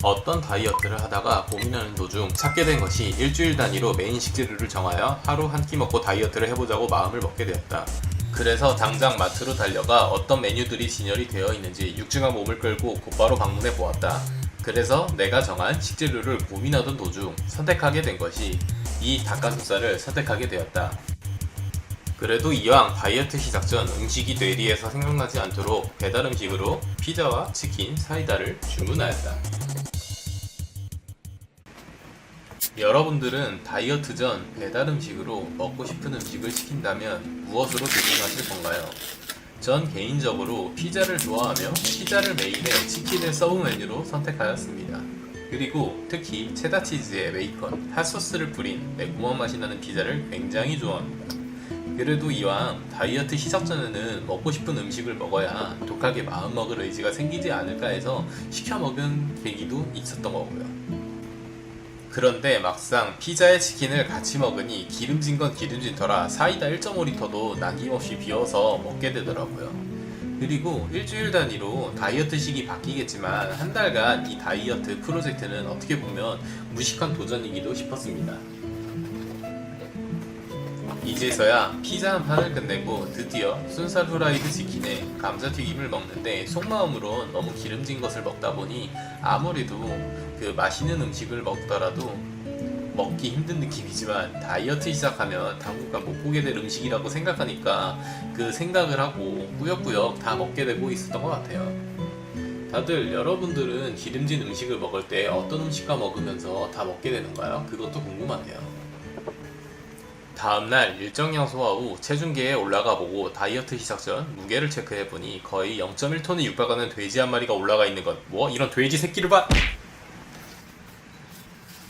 어떤 다이어트를 하다가 고민하는 도중 찾게 된 것이 일주일 단위로 메인 식재료를 정하여 하루 한 끼 먹고 다이어트를 해보자고 마음을 먹게 되었다. 그래서 당장 마트로 달려가 어떤 메뉴들이 진열이 되어 있는지 육중한 몸을 끌고 곧바로 방문해 보았다. 그래서 내가 정한 식재료를 고민하던 도중 선택하게 된 것이 이 닭가슴살을 선택하게 되었다. 그래도 이왕 다이어트 시작 전 음식이 뇌리에서 생각나지 않도록 배달 음식으로 피자와 치킨, 사이다를 주문하였다. 여러분들은 다이어트 전 배달 음식으로 먹고 싶은 음식을 시킨다면 무엇으로 대신하실 건가요? 전 개인적으로 피자를 좋아하며 피자를 메인에 치킨을 서브 메뉴로 선택하였습니다. 그리고 특히 체다 치즈에 베이컨, 핫소스를 뿌린 매콤한 맛이 나는 피자를 굉장히 좋아합니다. 그래도 이왕 다이어트 시작 전에는 먹고 싶은 음식을 먹어야 독하게 마음먹을 의지가 생기지 않을까 해서 시켜 먹은 계기도 있었던 거고요. 그런데 막상 피자에 치킨을 같이 먹으니 기름진 건 기름진 터라 사이다 1.5리터도 남김없이 비워서 먹게 되더라고요. 그리고 일주일 단위로 다이어트 식이 바뀌겠지만 한 달간 이 다이어트 프로젝트는 어떻게 보면 무식한 도전이기도 싶었습니다. 이제서야 피자 한 판을 끝내고 드디어 순살 후라이드 치킨에 감자튀김을 먹는데 속마음으로 너무 기름진 것을 먹다 보니 아무래도 그 맛있는 음식을 먹더라도 먹기 힘든 느낌이지만 다이어트 시작하면 당분간 못 보게 될 음식이라고 생각하니까 그 생각을 하고 꾸역꾸역 다 먹게 되고 있었던 것 같아요. 다들 여러분들은 기름진 음식을 먹을 때 어떤 음식과 먹으면서 다 먹게 되는가요? 그것도 궁금하네요. 다음날 일정량 소화 후 체중계에 올라가 보고 다이어트 시작 전 무게를 체크해보니 거의 0.1톤에 육박하는 돼지 한 마리가 올라가 있는 것. 뭐? 이런 돼지 새끼를 봐!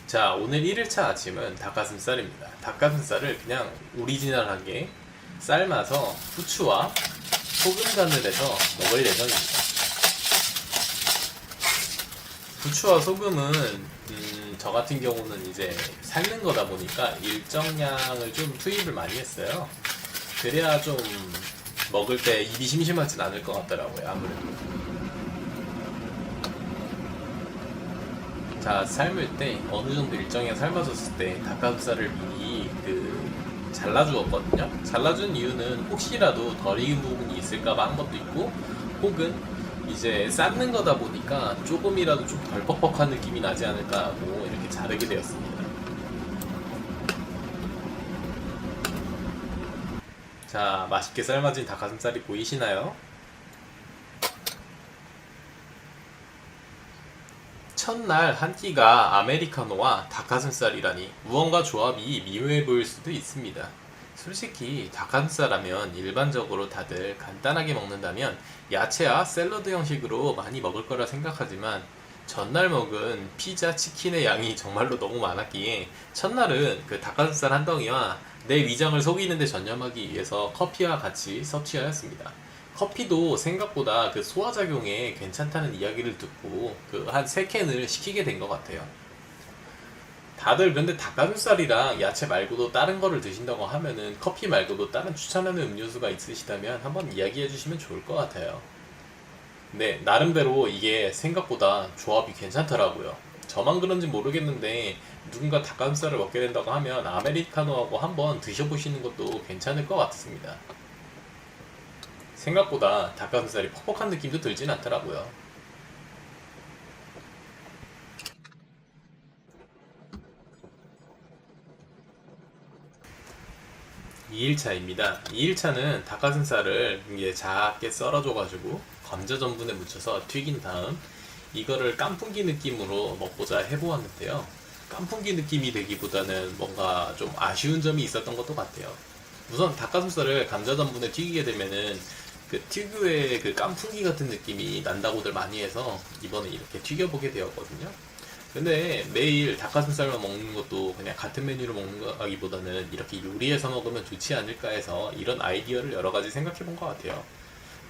자, 오늘 1일차 아침은 닭가슴살입니다. 닭가슴살을 그냥 오리지널하게 삶아서 후추와 소금 간을 해서 먹을 예정입니다. 후추와 소금은 저 같은 경우는 이제 삶는 거다 보니까 일정량을 좀 투입을 많이 했어요. 그래야 좀 먹을 때 입이 심심하진 않을 것 같더라고요, 아무래도. 자, 삶을 때 어느 정도 일정량 삶아졌을 때 닭가슴살을 미리 잘라주었거든요. 잘라준 이유는 혹시라도 덜 익은 부분이 있을까봐 한 것도 있고, 혹은 이제 삶는 거다 보니까 조금이라도 좀 덜 퍽퍽한 느낌이 나지 않을까 하고 이렇게 자르게 되었습니다. 자, 맛있게 삶아진 닭가슴살이 보이시나요? 첫날 한 끼가 아메리카노와 닭가슴살이라니 무언가 조합이 미묘해 보일 수도 있습니다. 솔직히 닭가슴살하면 일반적으로 다들 간단하게 먹는다면 야채와 샐러드 형식으로 많이 먹을 거라 생각하지만 전날 먹은 피자, 치킨의 양이 정말로 너무 많았기에 첫날은 그 닭가슴살 한 덩이와 내 위장을 속이는데 전념하기 위해서 커피와 같이 섭취하였습니다. 커피도 생각보다 그 소화작용에 괜찮다는 이야기를 듣고 그 한 3캔을 시키게 된 것 같아요. 다들 근데 닭가슴살이랑 야채 말고도 다른 거를 드신다고 하면은 커피 말고도 다른 추천하는 음료수가 있으시다면 한번 이야기해 주시면 좋을 것 같아요. 네, 나름대로 이게 생각보다 조합이 괜찮더라고요. 저만 그런지 모르겠는데 누군가 닭가슴살을 먹게 된다고 하면 아메리카노하고 한번 드셔보시는 것도 괜찮을 것 같습니다. 생각보다 닭가슴살이 퍽퍽한 느낌도 들진 않더라고요. 2일차입니다. 2일차는 닭가슴살을 이게 작게 썰어줘가지고 감자 전분에 묻혀서 튀긴 다음 이거를 깐풍기 느낌으로 먹고자 해보았는데요. 깐풍기 느낌이 되기보다는 뭔가 좀 아쉬운 점이 있었던 것도 같아요. 우선 닭가슴살을 감자 전분에 튀기게 되면은 그 특유의 그 깐풍기 같은 느낌이 난다고들 많이 해서 이번에 이렇게 튀겨보게 되었거든요. 근데 매일 닭가슴살만 먹는 것도 그냥 같은 메뉴를 먹는 거기보다는 이렇게 요리해서 먹으면 좋지 않을까 해서 이런 아이디어를 여러 가지 생각해 본 것 같아요.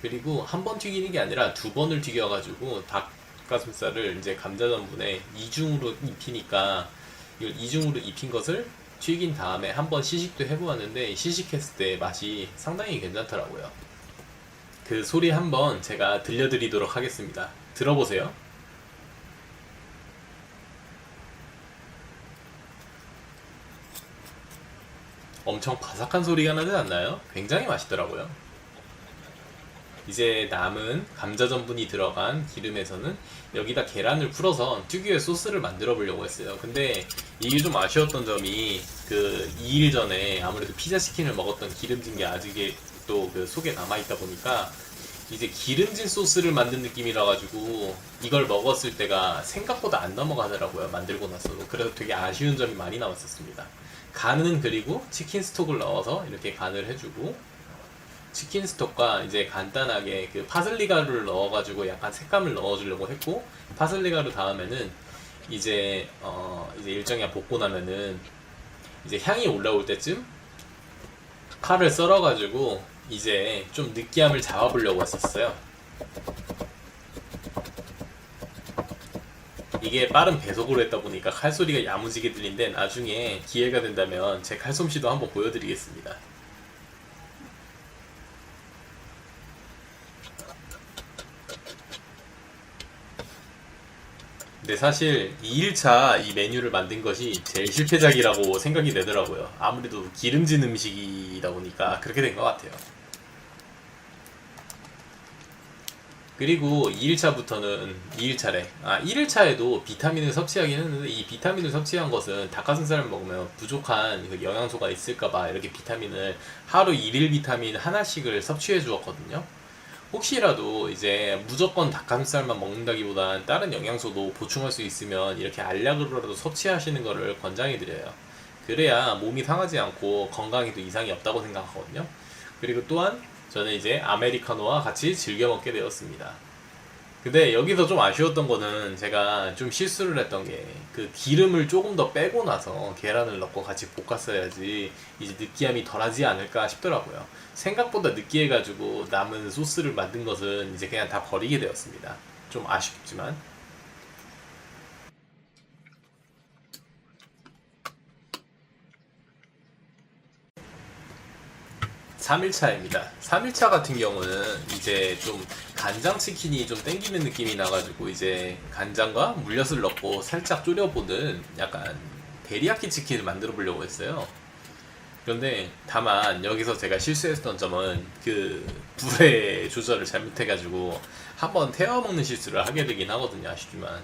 그리고 한 번 튀기는 게 아니라 2번을 튀겨가지고 닭가슴살을 이제 감자전분에 이중으로 입히니까 이걸 이중으로 입힌 것을 튀긴 다음에 한 번 시식도 해보았는데 시식했을 때 맛이 상당히 괜찮더라고요. 그 소리 한번 제가 들려드리도록 하겠습니다. 들어보세요. 엄청 바삭한 소리가 나지 않나요? 굉장히 맛있더라고요. 이제 남은 감자 전분이 들어간 기름에서는 여기다 계란을 풀어서 특유의 소스를 만들어 보려고 했어요. 근데 이게 좀 아쉬웠던 점이 그 2일 전에 아무래도 피자 치킨을 먹었던 기름진 게 아직 또 그 속에 남아있다 보니까 이제 기름진 소스를 만든 느낌이라 가지고 이걸 먹었을 때가 생각보다 안 넘어가더라고요. 만들고 나서도. 그래서 되게 아쉬운 점이 많이 남았었습니다. 간은 그리고 치킨 스톡을 넣어서 이렇게 간을 해주고 치킨 스톡과 이제 간단하게 그 파슬리 가루를 넣어가지고 약간 색감을 넣어주려고 했고 파슬리 가루 다음에는 이제 일정량 볶고 나면은 이제 향이 올라올 때쯤 파를 썰어가지고 이제 좀 느끼함을 잡아보려고 했었어요. 이게 빠른 배속으로 했다 보니까 칼소리가 야무지게 들린데 나중에 기회가 된다면 제 칼솜씨도 한번 보여드리겠습니다. 근데 사실 2일차 이 메뉴를 만든 것이 제일 실패작이라고 생각이 되더라고요. 아무래도 기름진 음식이다 보니까 그렇게 된 것 같아요. 그리고 2일차부터는 2일차래. 1일차에도 비타민을 섭취하긴 했는데 이 비타민을 섭취한 것은 닭가슴살을 먹으면 부족한 그 영양소가 있을까봐 이렇게 비타민을 하루 1일 비타민 하나씩을 섭취해 주었거든요. 혹시라도 이제 무조건 닭가슴살만 먹는다기보단 다른 영양소도 보충할 수 있으면 이렇게 알약으로라도 섭취하시는 것을 권장해 드려요. 그래야 몸이 상하지 않고 건강에도 이상이 없다고 생각하거든요. 그리고 또한 저는 이제 아메리카노와 같이 즐겨 먹게 되었습니다. 근데 여기서 좀 아쉬웠던 거는 제가 좀 실수를 했던 게 그 기름을 조금 더 빼고 나서 계란을 넣고 같이 볶았어야지 이제 느끼함이 덜하지 않을까 싶더라고요. 생각보다 느끼해가지고 남은 소스를 만든 것은 이제 그냥 다 버리게 되었습니다. 좀 아쉽지만 3일차입니다. 3일차 같은 경우는 이제 좀 간장치킨이 좀 땡기는 느낌이 나가지고 이제 간장과 물엿을 넣고 살짝 졸여보는 약간 데리야끼 치킨을 만들어 보려고 했어요. 그런데 다만 여기서 제가 실수했던 점은 그 불의 조절을 잘못해가지고 한번 태워 먹는 실수를 하게 되긴 하거든요. 아쉽지만.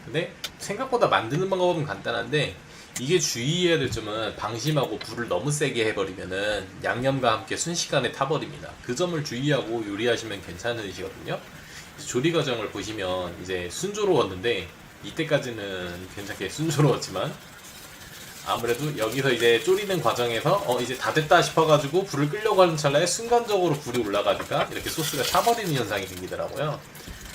근데 생각보다 만드는 방법은 간단한데 이게 주의해야 될 점은 방심하고 불을 너무 세게 해버리면은 양념과 함께 순식간에 타버립니다. 그 점을 주의하고 요리하시면 괜찮으시거든요. 조리 과정을 보시면 이제 순조로웠는데 이때까지는 괜찮게 순조로웠지만 아무래도 여기서 이제 졸이는 과정에서 이제 다 됐다 싶어가지고 불을 끄려고 하는 찰나에 순간적으로 불이 올라가니까 이렇게 소스가 타버리는 현상이 생기더라고요.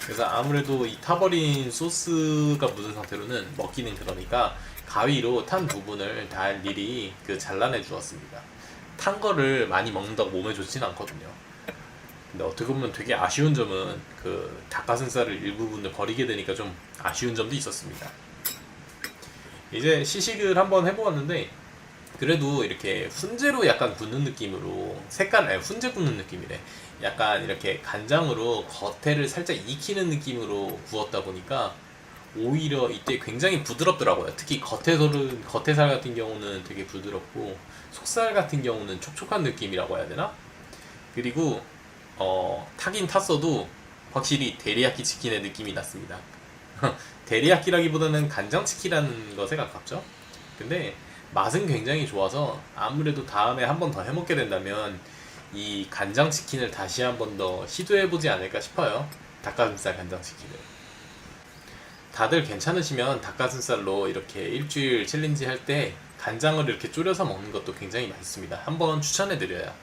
그래서 아무래도 이 타버린 소스가 묻은 상태로는 먹기는 그러니까 가위로 탄 부분을 다 일일이 그 잘라내 주었습니다. 탄 거를 많이 먹는다고 몸에 좋진 않거든요. 근데 어떻게 보면 되게 아쉬운 점은 그 닭가슴살을 일부분을 버리게 되니까 좀 아쉬운 점도 있었습니다. 이제 시식을 한번 해보았는데 그래도 이렇게 훈제로 약간 굽는 느낌으로 훈제 굽는 느낌이래. 약간 이렇게 간장으로 겉에를 살짝 익히는 느낌으로 구웠다 보니까 오히려 이때 굉장히 부드럽더라고요. 특히 겉에살 같은 경우는 되게 부드럽고 속살 같은 경우는 촉촉한 느낌이라고 해야 되나? 그리고 타긴 탔어도 확실히 데리야끼 치킨의 느낌이 났습니다. 데리야끼라기보다는 간장치킨이라는 것에 가깝죠. 근데 맛은 굉장히 좋아서 아무래도 다음에 한 번 더 해먹게 된다면 이 간장치킨을 다시 한 번 더 시도해보지 않을까 싶어요. 닭가슴살 간장치킨을. 다들 괜찮으시면 닭가슴살로 이렇게 일주일 챌린지 할 때 간장을 이렇게 졸여서 먹는 것도 굉장히 맛있습니다. 한번 추천해드려요.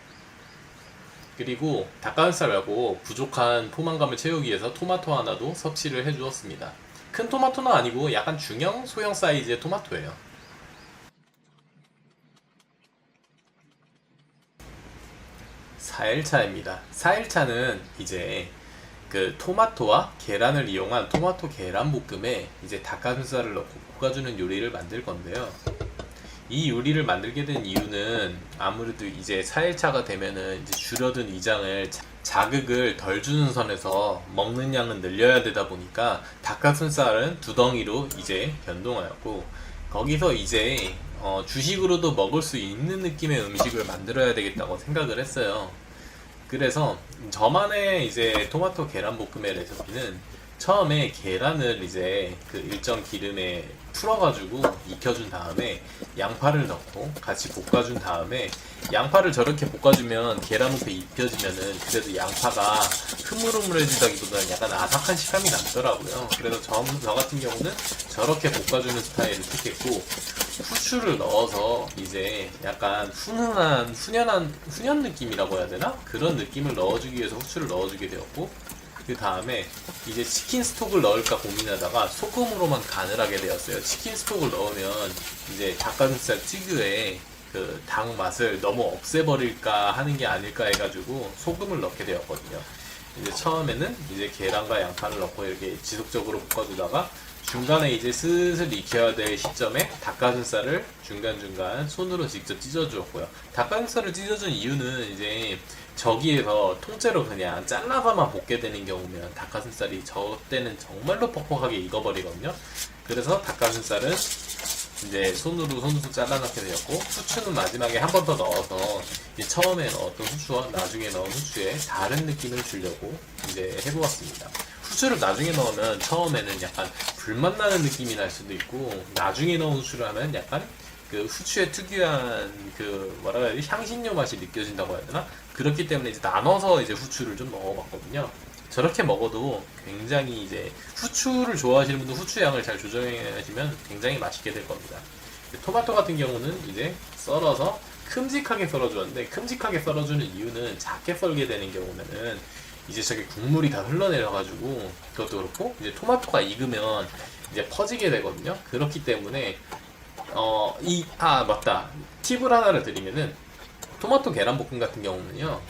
그리고 닭가슴살 말고 부족한 포만감을 채우기 위해서 토마토 하나도 섭취를 해주었습니다. 큰 토마토는 아니고 약간 중형, 소형 사이즈의 토마토예요. 4일차입니다. 4일차는 이제 그 토마토와 계란을 이용한 토마토 계란 볶음에 이제 닭가슴살을 넣고 볶아주는 요리를 만들 건데요. 이 요리를 만들게 된 이유는 아무래도 이제 4일차가 되면은 이제 줄어든 위장을 자극을 덜 주는 선에서 먹는 양은 늘려야 되다 보니까 닭가슴살은 두 덩이로 이제 변동하였고 거기서 이제 주식으로도 먹을 수 있는 느낌의 음식을 만들어야 되겠다고 생각을 했어요. 그래서 저만의 이제 토마토 계란 볶음의 레시피는 처음에 계란을 이제 그 일정 기름에 풀어가지고 익혀준 다음에 양파를 넣고 같이 볶아준 다음에 양파를 저렇게 볶아주면 계란 옆에 입혀지면은 그래도 양파가 흐물흐물해지다기보다는 약간 아삭한 식감이 남더라고요. 그래서 저 같은 경우는 저렇게 볶아주는 스타일을 택했고 후추를 넣어서 이제 약간 훈연 느낌이라고 해야 되나? 그런 느낌을 넣어주기 위해서 후추를 넣어주게 되었고 그 다음에 이제 치킨 스톡을 넣을까 고민하다가 소금으로만 간을 하게 되었어요. 치킨 스톡을 넣으면 이제 닭가슴살 특유의 그 닭 맛을 너무 없애버릴까 하는 게 아닐까 해가지고 소금을 넣게 되었거든요. 이제 처음에는 이제 계란과 양파를 넣고 이렇게 지속적으로 볶아주다가 중간에 이제 슬슬 익혀야 될 시점에 닭가슴살을 중간중간 손으로 직접 찢어주었고요. 닭가슴살을 찢어준 이유는 이제 저기에서 통째로 그냥 잘라서만 볶게 되는 경우면 닭가슴살이 저 때는 정말로 퍽퍽하게 익어버리거든요. 그래서 닭가슴살은 이제 손으로 잘라놓게 되었고 후추는 마지막에 한 번 더 넣어서 이제 처음에 넣었던 후추와 나중에 넣은 후추에 다른 느낌을 주려고 이제 해보았습니다. 후추를 나중에 넣으면 처음에는 약간 불맛 나는 느낌이 날 수도 있고 나중에 넣은 후추를 하면 약간 그 후추의 특유한 그 뭐라 해야 되지 향신료 맛이 느껴진다고 해야 되나? 그렇기 때문에 이제 나눠서 이제 후추를 좀 넣어봤거든요. 저렇게 먹어도 굉장히 이제 후추를 좋아하시는 분도 후추 양을 잘 조정하시면 굉장히 맛있게 될 겁니다. 토마토 같은 경우는 이제 썰어서 큼직하게 썰어주었는데 큼직하게 썰어주는 이유는 작게 썰게 되는 경우면은 이제 저게 국물이 다 흘러내려가지고 그것도 그렇고 이제 토마토가 익으면 이제 퍼지게 되거든요. 그렇기 때문에 맞다. 팁을 하나를 드리면은 토마토 계란볶음 같은 경우는요.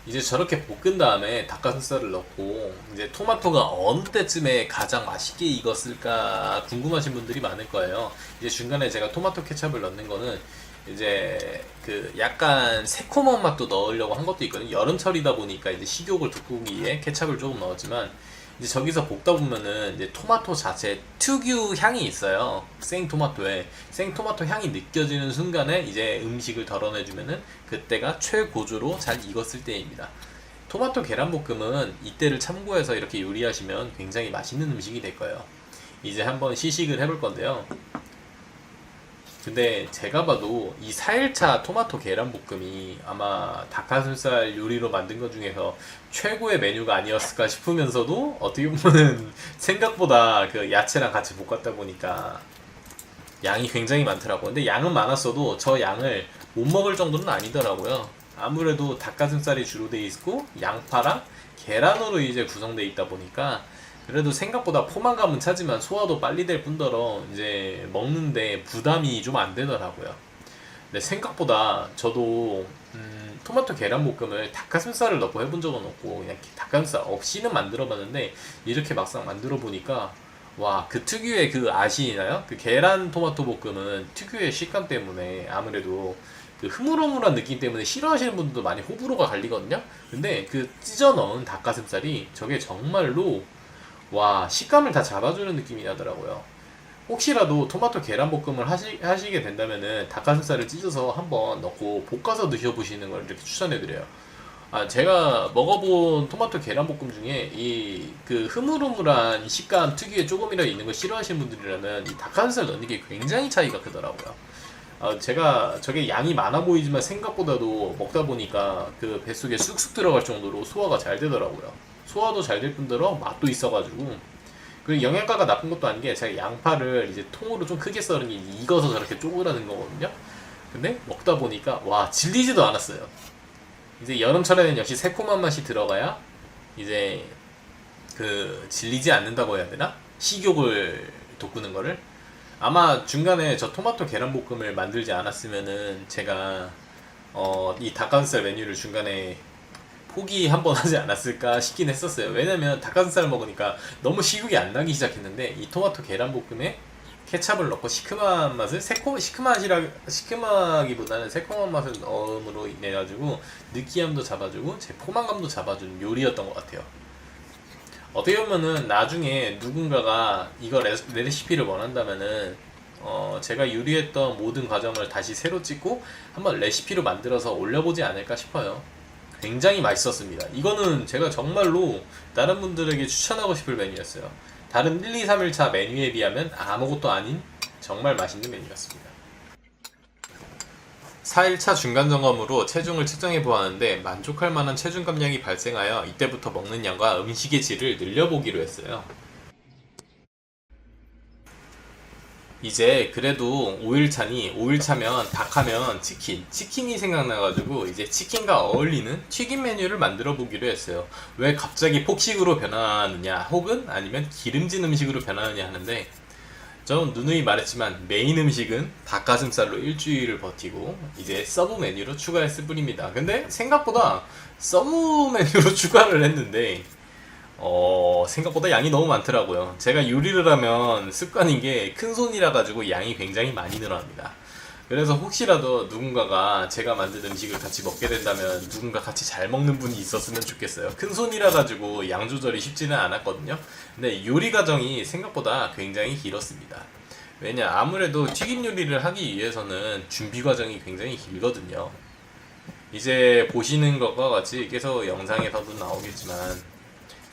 이제 저렇게 볶은 다음에 닭가슴살을 넣고 이제 토마토가 어느 때쯤에 가장 맛있게 익었을까 궁금하신 분들이 많을 거예요. 이제 중간에 제가 토마토 케찹을 넣는 거는 이제 그 약간 새콤한 맛도 넣으려고 한 것도 있거든요. 여름철이다 보니까 이제 식욕을 돋구기 위해 케찹을 조금 넣었지만 이제 저기서 볶다 보면은 이제 토마토 자체 특유 향이 있어요. 생토마토 향이 느껴지는 순간에 이제 음식을 덜어내주면은 그때가 최고조로 잘 익었을 때입니다. 토마토 계란볶음은 이때를 참고해서 이렇게 요리하시면 굉장히 맛있는 음식이 될 거예요. 이제 한번 시식을 해볼 건데요. 근데 제가 봐도 이 4일차 토마토 계란볶음이 아마 닭가슴살 요리로 만든 것 중에서 최고의 메뉴가 아니었을까 싶으면서도 어떻게 보면은 생각보다 그 야채랑 같이 볶았다 보니까 양이 굉장히 많더라고요. 근데 양은 많았어도 저 양을 못 먹을 정도는 아니더라고요. 아무래도 닭가슴살이 주로 돼 있고 양파랑 계란으로 이제 구성되어 있다 보니까 그래도 생각보다 포만감은 차지만 소화도 빨리 될 뿐더러 이제 먹는데 부담이 좀 안 되더라고요. 근데 생각보다 저도 토마토 계란볶음을 닭가슴살을 넣고 해본 적은 없고 그냥 닭가슴살 없이는 만들어 봤는데 이렇게 막상 만들어 보니까 와, 그 특유의 그 아시나요? 그 계란 토마토 볶음은 특유의 식감 때문에 아무래도 그 흐물흐물한 느낌 때문에 싫어하시는 분들도 많이 호불호가 갈리거든요. 근데 그 찢어 넣은 닭가슴살이 저게 정말로 와, 식감을 다 잡아주는 느낌이 나더라고요. 혹시라도 토마토 계란볶음을 하시게 된다면은 닭가슴살을 찢어서 한번 넣고 볶아서 드셔보시는 걸 이렇게 추천해드려요. 제가 먹어본 토마토 계란볶음 중에 이 그 흐물흐물한 식감 특유의 조금이라도 있는 걸 싫어하시는 분들이라면 이 닭가슴살 넣는 게 굉장히 차이가 크더라고요. 제가 저게 양이 많아 보이지만 생각보다도 먹다 보니까 그 뱃속에 쑥쑥 들어갈 정도로 소화가 잘 되더라고요. 소화도 잘 될 뿐더러 맛도 있어가지고 그리고 영양가가 나쁜 것도 아닌 게 제가 양파를 이제 통으로 좀 크게 썰은 게 익어서 저렇게 쪼그라든 거거든요. 근데 먹다 보니까 와 질리지도 않았어요. 이제 여름철에는 역시 새콤한 맛이 들어가야 이제 그 질리지 않는다고 해야 되나? 식욕을 돋구는 거를 아마 중간에 저 토마토 계란볶음을 만들지 않았으면은 제가 이 닭가슴살 메뉴를 중간에 포기 한번 하지 않았을까 싶긴 했었어요. 왜냐면 닭가슴살 먹으니까 너무 식욕이 안 나기 시작했는데 이 토마토 계란볶음에 케찹을 넣고 시큼한 맛을 시큼하기보다는 새콤한 맛을 넣음으로 인해 가지고 느끼함도 잡아주고 제 포만감도 잡아주는 요리였던 것 같아요. 어떻게 보면은 나중에 누군가가 이거 레시피를 원한다면은 제가 요리했던 모든 과정을 다시 새로 찍고 한번 레시피로 만들어서 올려보지 않을까 싶어요. 굉장히 맛있었습니다. 이거는 제가 정말로 다른 분들에게 추천하고 싶을 메뉴였어요. 다른 1, 2, 3일차 메뉴에 비하면 아무것도 아닌 정말 맛있는 메뉴였습니다. 4일차 중간점검으로 체중을 측정해 보았는데 만족할 만한 체중 감량이 발생하여 이때부터 먹는 양과 음식의 질을 늘려보기로 했어요. 이제 그래도 5일차니 5일차면 닭하면 치킨이 생각나가지고 이제 치킨과 어울리는 튀김 메뉴를 만들어 보기로 했어요. 왜 갑자기 폭식으로 변하느냐 혹은 아니면 기름진 음식으로 변하느냐 하는데, 저는 누누이 말했지만 메인 음식은 닭가슴살로 일주일을 버티고 이제 서브 메뉴로 추가했을 뿐입니다. 근데 생각보다 서브 메뉴로 추가를 했는데 생각보다 양이 너무 많더라고요. 제가 요리를 하면 습관인 게 큰손이라 가지고 양이 굉장히 많이 늘어납니다. 그래서 혹시라도 누군가가 제가 만든 음식을 같이 먹게 된다면 누군가 같이 잘 먹는 분이 있었으면 좋겠어요. 큰손이라 가지고 양 조절이 쉽지는 않았거든요. 근데 요리 과정이 생각보다 굉장히 길었습니다. 왜냐, 아무래도 튀김 요리를 하기 위해서는 준비 과정이 굉장히 길거든요. 이제 보시는 것과 같이 계속 영상에서도 나오겠지만,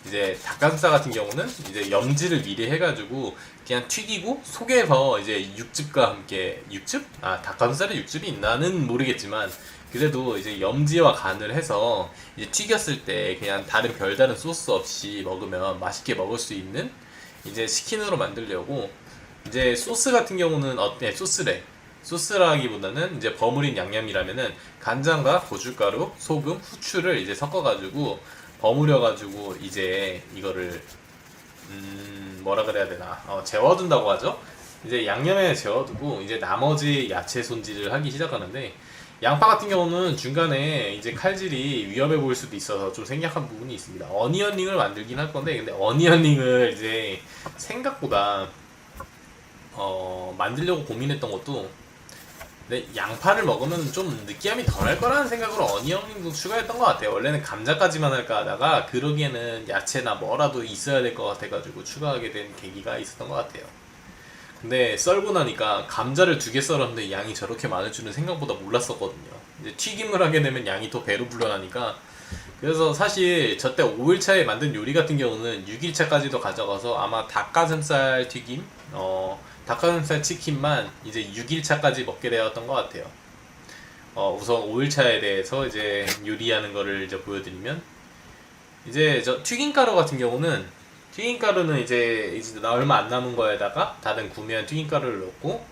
이제 닭가슴살 같은 경우는 이제 염지를 미리 해가지고 그냥 튀기고 속에서 이제 육즙과 함께, 육즙? 닭가슴살에 육즙이 있나는 모르겠지만 그래도 이제 염지와 간을 해서 이제 튀겼을 때 그냥 다른 별다른 소스 없이 먹으면 맛있게 먹을 수 있는 이제 치킨으로 만들려고, 이제 소스 같은 경우는 소스라기보다는 이제 버무린 양념이라면은 간장과 고춧가루, 소금, 후추를 이제 섞어가지고 버무려가지고 이제 이거를 뭐라 그래야 되나, 재워둔다고 하죠. 이제 양념에 재워두고 이제 나머지 야채 손질을 하기 시작하는데, 양파 같은 경우는 중간에 이제 칼질이 위험해 보일 수도 있어서 좀 생략한 부분이 있습니다. 어니언링을 만들긴 할 건데, 근데 어니언링을 이제 생각보다 만들려고 고민했던 것도, 근데 양파를 먹으면 좀 느끼함이 덜할 거라는 생각으로 어니언링도 추가했던 것 같아요. 원래는 감자까지만 할까 하다가 그러기에는 야채나 뭐라도 있어야 될 것 같아가지고 추가하게 된 계기가 있었던 것 같아요. 근데 썰고 나니까 감자를 2개 썰었는데 양이 저렇게 많을 줄은 생각보다 몰랐었거든요. 이제 튀김을 하게 되면 양이 더 배로 불러나니까, 그래서 사실 저때 5일차에 만든 요리 같은 경우는 6일차까지도 가져가서 아마 닭가슴살 튀김, 닭가슴살 치킨만 이제 6일차까지 먹게 되었던 것 같아요. 우선 5일차에 대해서 이제 요리하는 거를 이제 보여드리면, 이제 저 튀김가루 같은 경우는, 튀김가루는 이제 얼마 안 남은 거에다가 다른 구매한 튀김가루를 넣고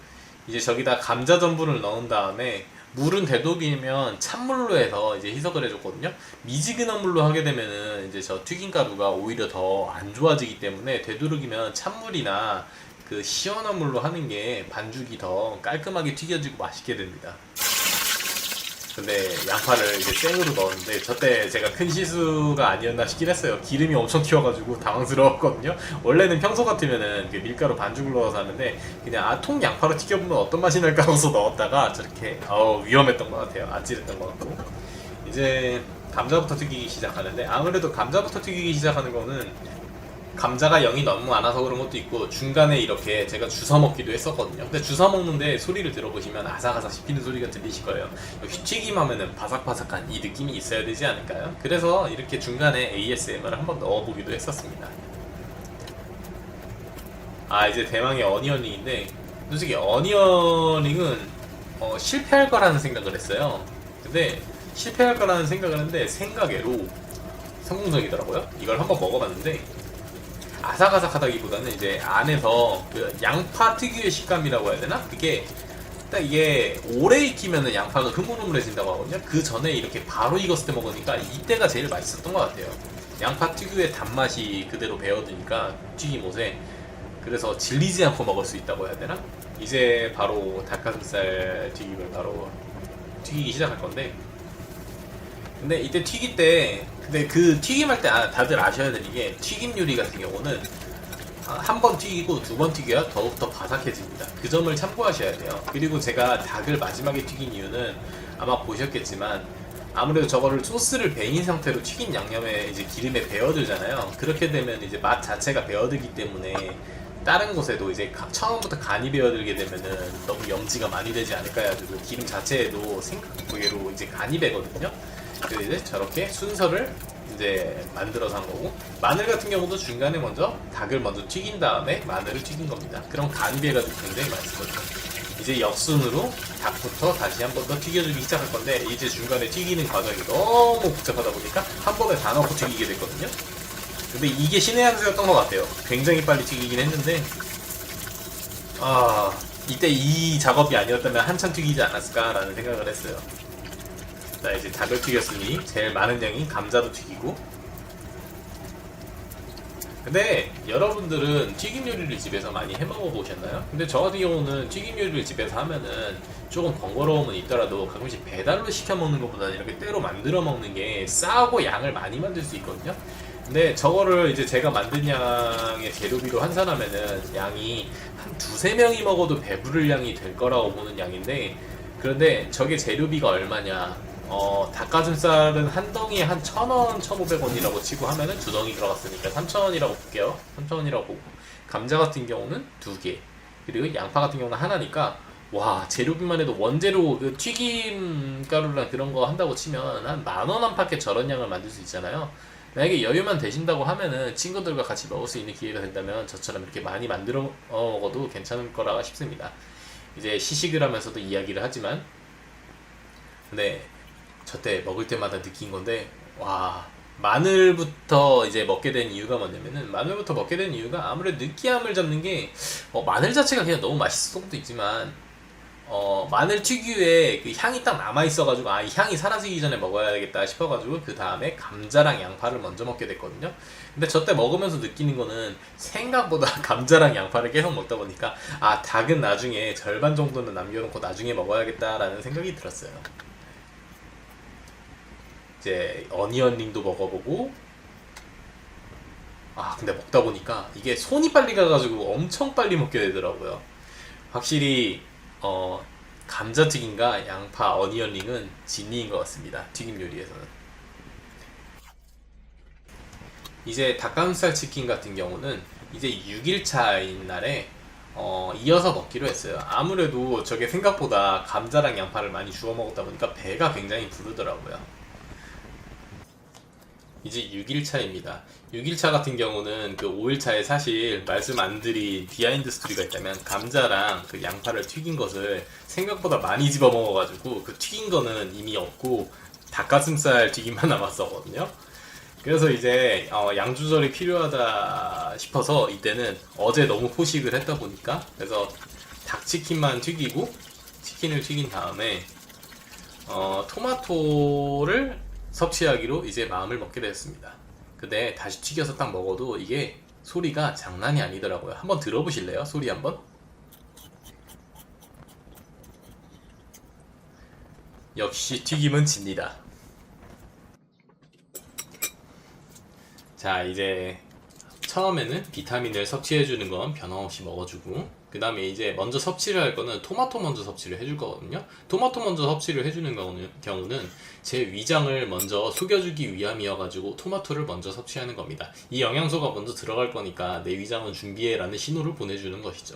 이제 저기다 감자 전분을 넣은 다음에, 물은 되도록이면 찬물로 해서 이제 희석을 해줬거든요. 미지근한 물로 하게 되면은 이제 저 튀김가루가 오히려 더 안 좋아지기 때문에 되도록이면 찬물이나 그 시원한 물로 하는 게 반죽이 더 깔끔하게 튀겨지고 맛있게 됩니다. 근데 양파를 이제 생으로 넣었는데 저때 제가 큰 실수가 아니었나 싶긴 했어요. 기름이 엄청 튀어가지고 당황스러웠거든요. 원래는 평소 같으면은 그 밀가루 반죽을 넣어서 하는데 그냥 통 양파로 튀겨보면 어떤 맛이 날까 해서 넣었다가 저렇게 위험했던 것 같아요. 아찔했던 것 같고, 이제 감자부터 튀기기 시작하는데, 아무래도 감자부터 튀기기 시작하는 거는 감자가 양이 너무 많아서 그런 것도 있고, 중간에 이렇게 제가 주워 먹기도 했었거든요. 근데 주워 먹는데 소리를 들어보시면 아삭아삭 씹히는 소리가 들리실 거예요. 역시 튀김하면은 바삭바삭한 이 느낌이 있어야 되지 않을까요? 그래서 이렇게 중간에 ASMR을 한번 넣어보기도 했었습니다. 이제 대망의 어니언링인데, 솔직히 어니언링은 실패할 거라는 생각을 했어요. 근데 실패할 거라는 생각을 했는데 생각외로 성공적이더라고요. 이걸 한번 먹어봤는데 아삭아삭하다기보다는 이제 안에서 그 양파 특유의 식감이라고 해야 되나? 그게 딱 이게 오래 익히면은 양파가 흐물흐물해진다고 하거든요. 그 전에 이렇게 바로 익었을 때 먹으니까 이때가 제일 맛있었던 것 같아요. 양파 특유의 단맛이 그대로 배어드니까 튀김옷에, 그래서 질리지 않고 먹을 수 있다고 해야 되나? 이제 바로 닭가슴살 튀김을 바로 튀기기 시작할 건데, 근데 이때 튀길 때, 근데 그 튀김할 때 다들 아셔야 되는 게, 튀김 요리 같은 경우는 한 번 튀기고 2번 튀겨야 더욱더 바삭해집니다. 그 점을 참고하셔야 돼요. 그리고 제가 닭을 마지막에 튀긴 이유는 아마 보셨겠지만, 아무래도 저거를 소스를 베인 상태로 튀긴 양념에 이제 기름에 배어들잖아요. 그렇게 되면 이제 맛 자체가 배어들기 때문에 다른 곳에도 이제 처음부터 간이 배어들게 되면은 너무 염지가 많이 되지 않을까 해가지고 기름 자체에도 생각외로 이제 간이 배거든요. 그래서 이제 저렇게 순서를 이제 만들어서 한 거고, 마늘 같은 경우도 중간에 먼저 닭을 먼저 튀긴 다음에 마늘을 튀긴 겁니다. 그럼 간이 배가지고 굉장히 맛있거든요. 이제 역순으로 닭부터 다시 한 번 더 튀겨주기 시작할 건데, 이제 중간에 튀기는 과정이 너무 복잡하다 보니까 한 번에 다 넣고 튀기게 됐거든요. 근데 이게 신의 한 수였던 것 같아요. 굉장히 빨리 튀기긴 했는데, 이때 이 작업이 아니었다면 한참 튀기지 않았을까라는 생각을 했어요. 자, 이제 닭을 튀겼으니 제일 많은 양이 감자도 튀기고. 근데 여러분들은 튀김 요리를 집에서 많이 해먹어 보셨나요? 근데 저 같은 경우는 튀김 요리를 집에서 하면은 조금 번거로움은 있더라도 가끔씩 배달로 시켜 먹는 것보다는 이렇게 때로 만들어 먹는 게 싸고 양을 많이 만들 수 있거든요. 근데 저거를 이제 제가 만든 양의 재료비로 환산하면은 양이 한 두세 명이 먹어도 배부를 양이 될 거라고 보는 양인데, 그런데 저게 재료비가 얼마냐? 닭가슴살은 한 덩이에 한 1,000원, 1,500원이라고 치고 하면은 두 덩이 들어갔으니까 3,000원이라고 볼게요. 3,000원이라고 보고, 감자 같은 경우는 두 개, 그리고 양파 같은 경우는 하나니까, 와, 재료비만 해도 원재료 그 튀김 가루랑 그런 거 한다고 치면 한 10,000원 안팎의 저런 양을 만들 수 있잖아요. 만약에 여유만 되신다고 하면은 친구들과 같이 먹을 수 있는 기회가 된다면 저처럼 이렇게 많이 만들어 먹어도 괜찮을 거라 싶습니다. 이제 시식을 하면서도 이야기를 하지만, 근데 저 때 먹을 때마다 느낀 건데, 와, 마늘부터 이제 먹게 된 이유가 뭐냐면은, 마늘부터 먹게 된 이유가 아무래도 느끼함을 잡는 게, 마늘 자체가 그냥 너무 맛있을 것도 있지만, 마늘 특유의 그 향이 딱 남아있어가지고, 이 향이 사라지기 전에 먹어야겠다 싶어가지고, 그 다음에 감자랑 양파를 먼저 먹게 됐거든요. 근데 저 때 먹으면서 느끼는 거는 생각보다 감자랑 양파를 계속 먹다 보니까, 닭은 나중에 절반 정도는 남겨놓고 나중에 먹어야겠다라는 생각이 들었어요. 이제 어니언링도 먹어보고, 근데 먹다 보니까 이게 손이 빨리 가가지고 엄청 빨리 먹게 되더라고요. 확실히 감자튀김과 양파, 어니언링은 진리인 것 같습니다. 튀김 요리에서는. 이제 닭가슴살 치킨 같은 경우는 이제 6일차인 날에 이어서 먹기로 했어요. 아무래도 저게 생각보다 감자랑 양파를 많이 주워 먹었다 보니까 배가 굉장히 부르더라고요. 이제 6일차입니다. 6일차 같은 경우는 그 5일차에 사실 말씀 안 드린 비하인드 스토리가 있다면, 감자랑 그 양파를 튀긴 것을 생각보다 많이 집어 먹어가지고 그 튀긴 거는 이미 없고 닭가슴살 튀김만 남았었거든요. 그래서 이제 양 조절이 필요하다 싶어서 이때는 어제 너무 포식을 했다 보니까, 그래서 닭치킨만 튀기고 치킨을 튀긴 다음에 토마토를 섭취하기로 이제 마음을 먹게 되었습니다. 근데 다시 튀겨서 딱 먹어도 이게 소리가 장난이 아니더라고요. 한번 들어보실래요? 소리 한번? 역시 튀김은 진리다. 자, 이제 처음에는 비타민을 섭취해주는 건 변함없이 먹어주고, 그 다음에 이제 먼저 섭취를 할 거는 토마토 먼저 섭취를 해줄 거거든요. 토마토 먼저 섭취를 해주는 경우는 제 위장을 먼저 속여주기 위함이어가지고 토마토를 먼저 섭취하는 겁니다. 이 영양소가 먼저 들어갈 거니까 내 위장은 준비해라는 신호를 보내주는 것이죠.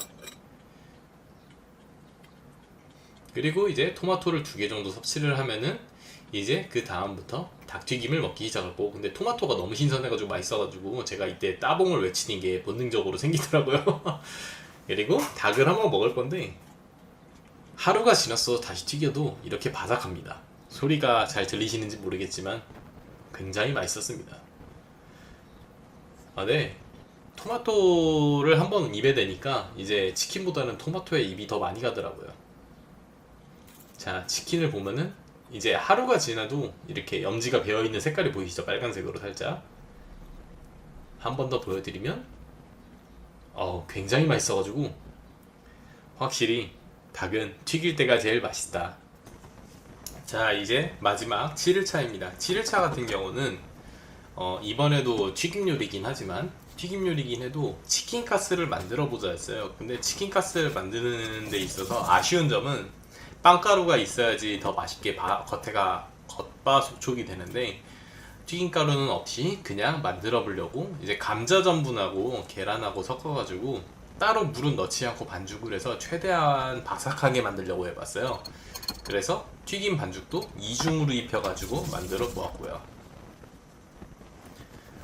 그리고 이제 토마토를 2개 정도 섭취를 하면은 이제 그 다음부터 닭튀김을 먹기 시작하고, 근데 토마토가 너무 신선해가지고 맛있어가지고 제가 이때 따봉을 외치는 게 본능적으로 생기더라고요. 그리고 닭을 한번 먹을 건데, 하루가 지났어 다시 튀겨도 이렇게 바삭합니다. 소리가 잘 들리시는지 모르겠지만 굉장히 맛있었습니다. 네. 토마토를 한번 입에 대니까 이제 치킨보다는 토마토에 입이 더 많이 가더라고요. 자, 치킨을 보면은 이제 하루가 지나도 이렇게 염지가 배어있는 색깔이 보이시죠? 빨간색으로 살짝. 한 번 더 보여드리면 굉장히 맛있어가지고 확실히 닭은 튀길 때가 제일 맛있다. 자, 이제 마지막 7일차입니다. 7일차 같은 경우는 이번에도 튀김 요리긴 하지만, 튀김 요리긴 해도 치킨 가스를 만들어 보자 했어요. 근데 치킨 가스를 만드는 데 있어서 아쉬운 점은 빵가루가 있어야지 더 맛있게 겉에가 겉바속촉이 되는데, 튀김가루는 없이 그냥 만들어 보려고 이제 감자 전분하고 계란하고 섞어가지고 따로 물은 넣지 않고 반죽을 해서 최대한 바삭하게 만들려고 해봤어요. 그래서 튀김 반죽도 이중으로 입혀가지고 만들어 보았고요.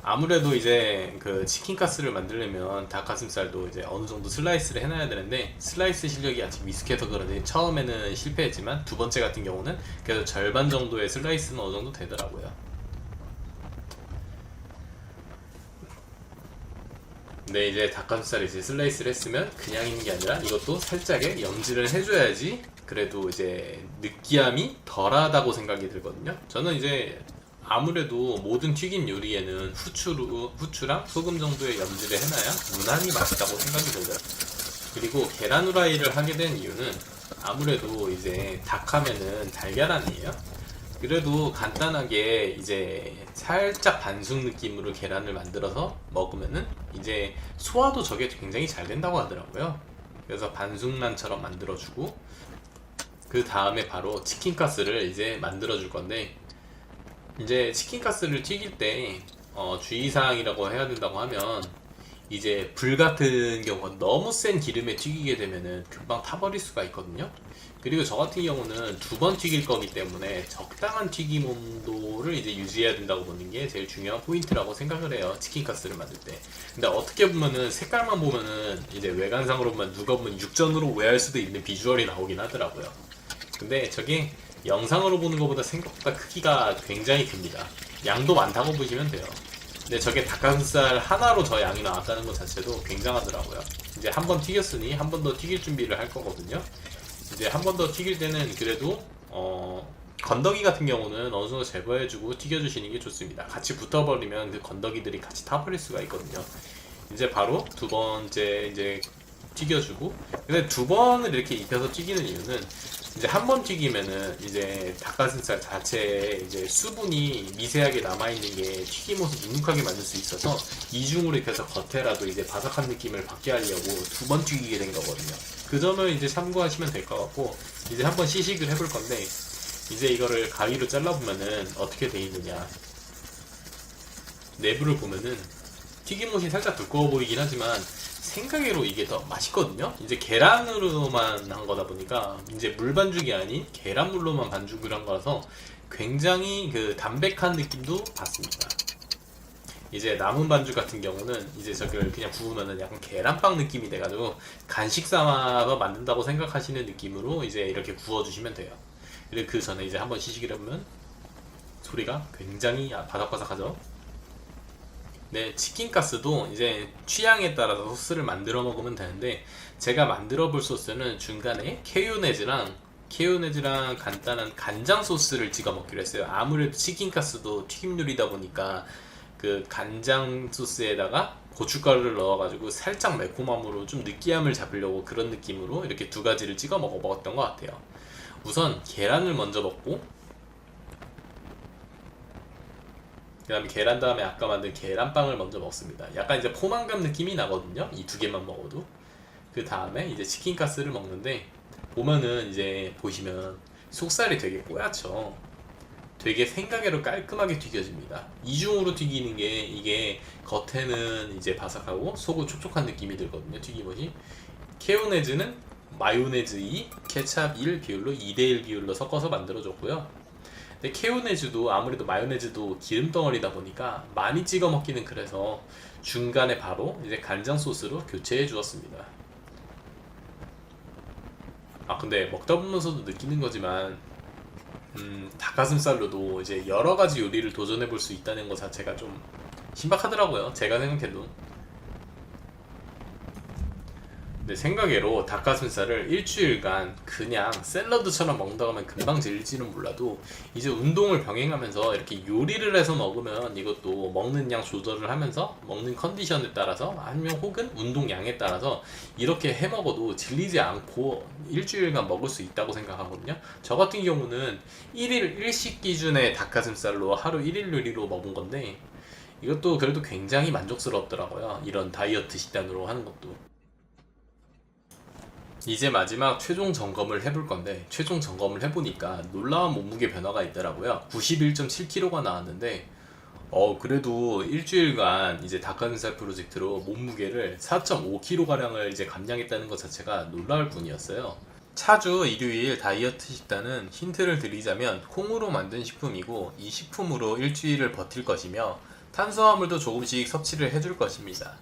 아무래도 이제 그 치킨 가스를 만들려면 닭가슴살도 이제 어느 정도 슬라이스를 해놔야 되는데, 슬라이스 실력이 아직 미숙해서 그런지 처음에는 실패했지만 두 번째 같은 경우는 그래도 절반 정도의 슬라이스는 어느 정도 되더라고요. 근데 이제 닭가슴살을 이제 슬라이스를 했으면 그냥 있는 게 아니라 이것도 살짝의 염지를 해줘야지 그래도 이제 느끼함이 덜하다고 생각이 들거든요. 저는 이제 아무래도 모든 튀김 요리에는 후추랑 소금 정도의 염지를 해놔야 무난히 맛있다고 생각이 들어요. 그리고 계란 후라이를 하게 된 이유는 아무래도 이제 닭 하면은 달걀 아니에요? 그래도 간단하게 이제 살짝 반숙 느낌으로 계란을 만들어서 먹으면은 이제 소화도 저게 굉장히 잘 된다고 하더라고요. 그래서 반숙란처럼 만들어주고, 그 다음에 바로 치킨 가스를 이제 만들어줄 건데, 이제 치킨 가스를 튀길 때 주의사항이라고 해야 된다고 하면, 이제 불 같은 경우는 너무 센 기름에 튀기게 되면은 금방 타버릴 수가 있거든요. 그리고 저 같은 경우는 두 번 튀길 거기 때문에 적당한 튀김 온도를 이제 유지해야 된다고 보는 게 제일 중요한 포인트라고 생각을 해요, 치킨 가스를 만들 때. 근데 어떻게 보면은 색깔만 보면은 이제 외관상으로 보면 누가 보면 육전으로 오해할 수도 있는 비주얼이 나오긴 하더라고요. 근데 저게 영상으로 보는 것보다 생각보다 크기가 굉장히 큽니다. 양도 많다고 보시면 돼요. 근데 저게 닭가슴살 하나로 저 양이 나왔다는 것 자체도 굉장하더라고요. 이제 한 번 튀겼으니 한 번 더 튀길 준비를 할 거거든요. 이제 한 번 더 튀길 때는 그래도 건더기 같은 경우는 어느 정도 제거해주고 튀겨주시는 게 좋습니다. 같이 붙어버리면 그 건더기들이 같이 타버릴 수가 있거든요. 이제 바로 두 번째 이제 튀겨주고, 근데 두 번을 이렇게 입혀서 튀기는 이유는 이제 한 번 튀기면은 이제 닭가슴살 자체에 이제 수분이 미세하게 남아있는 게 튀김옷을 눅눅하게 만들 수 있어서 이중으로 입혀서 겉에라도 이제 바삭한 느낌을 받게 하려고 두 번 튀기게 된 거거든요. 그 점을 이제 참고하시면 될 것 같고, 이제 한번 시식을 해볼 건데, 이제 이거를 가위로 잘라보면은 어떻게 돼 있느냐. 내부를 보면은 튀김옷이 살짝 두꺼워 보이긴 하지만 생각외로 이게 더 맛있거든요. 이제 계란으로만 한 거다 보니까 이제 물 반죽이 아닌 계란물로만 반죽을 한 거라서 굉장히 그 담백한 느낌도 받습니다. 이제 남은 반죽 같은 경우는 이제 저걸 그냥 구우면은 약간 계란빵 느낌이 돼가지고 간식 삼아서 만든다고 생각하시는 느낌으로 이제 이렇게 구워주시면 돼요. 그리고 그 전에 이제 한번 시식을 해보면 소리가 굉장히 바삭바삭하죠. 네, 치킨 가스도 이제 취향에 따라서 소스를 만들어 먹으면 되는데, 제가 만들어 볼 소스는 중간에 케요네즈랑 간단한 간장 소스를 찍어 먹기로 했어요. 아무래도 치킨 가스도 튀김 요리다 보니까 그 간장 소스에다가 고춧가루를 넣어가지고 살짝 매콤함으로 좀 느끼함을 잡으려고 그런 느낌으로 이렇게 두 가지를 찍어 먹었던 것 같아요. 우선 계란을 먼저 먹고, 그 다음에 계란 다음에 아까 만든 계란빵을 먼저 먹습니다. 약간 이제 포만감 느낌이 나거든요, 이 두 개만 먹어도. 그 다음에 이제 치킨 가스를 먹는데, 보면은 이제 보시면 속살이 되게 뽀얗죠. 되게 생각외로 깔끔하게 튀겨집니다. 이중으로 튀기는 게 이게 겉에는 이제 바삭하고 속은 촉촉한 느낌이 들거든요, 튀김옷이. 케요네즈는 마요네즈 2, 케찹 1 비율로 2대1 비율로 섞어서 만들어줬고요. 근데 케요네즈도 아무래도 마요네즈도 기름 덩어리다 보니까 많이 찍어 먹기는 그래서 중간에 바로 이제 간장 소스로 교체해 주었습니다. 근데 먹다 보면서도 느끼는 거지만 닭가슴살로도 이제 여러 가지 요리를 도전해 볼 수 있다는 것 자체가 좀 신박하더라고요, 제가 생각해도. 근데 생각외로 닭가슴살을 일주일간 그냥 샐러드처럼 먹는다고 하면 금방 질릴지는 몰라도, 이제 운동을 병행하면서 이렇게 요리를 해서 먹으면 이것도 먹는 양 조절을 하면서 먹는 컨디션에 따라서 아니면 혹은 운동량에 따라서 이렇게 해 먹어도 질리지 않고 일주일간 먹을 수 있다고 생각하거든요. 저 같은 경우는 1일 1식 기준의 닭가슴살로 하루 1일 요리로 먹은 건데, 이것도 그래도 굉장히 만족스럽더라고요, 이런 다이어트 식단으로 하는 것도. 이제 마지막 최종 점검을 해볼 건데, 최종 점검을 해보니까 놀라운 몸무게 변화가 있더라고요. 91.7kg가 나왔는데 그래도 일주일간 이제 닭가슴살 프로젝트로 몸무게를 4.5kg가량을 이제 감량했다는 것 자체가 놀라울 뿐이었어요. 차주 일요일 다이어트 식단은 힌트를 드리자면 콩으로 만든 식품이고 이 식품으로 일주일을 버틸 것이며 탄수화물도 조금씩 섭취를 해줄 것입니다.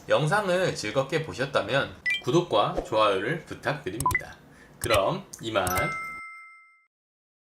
영상을 즐겁게 보셨다면 구독과 좋아요를 부탁드립니다. 그럼 이만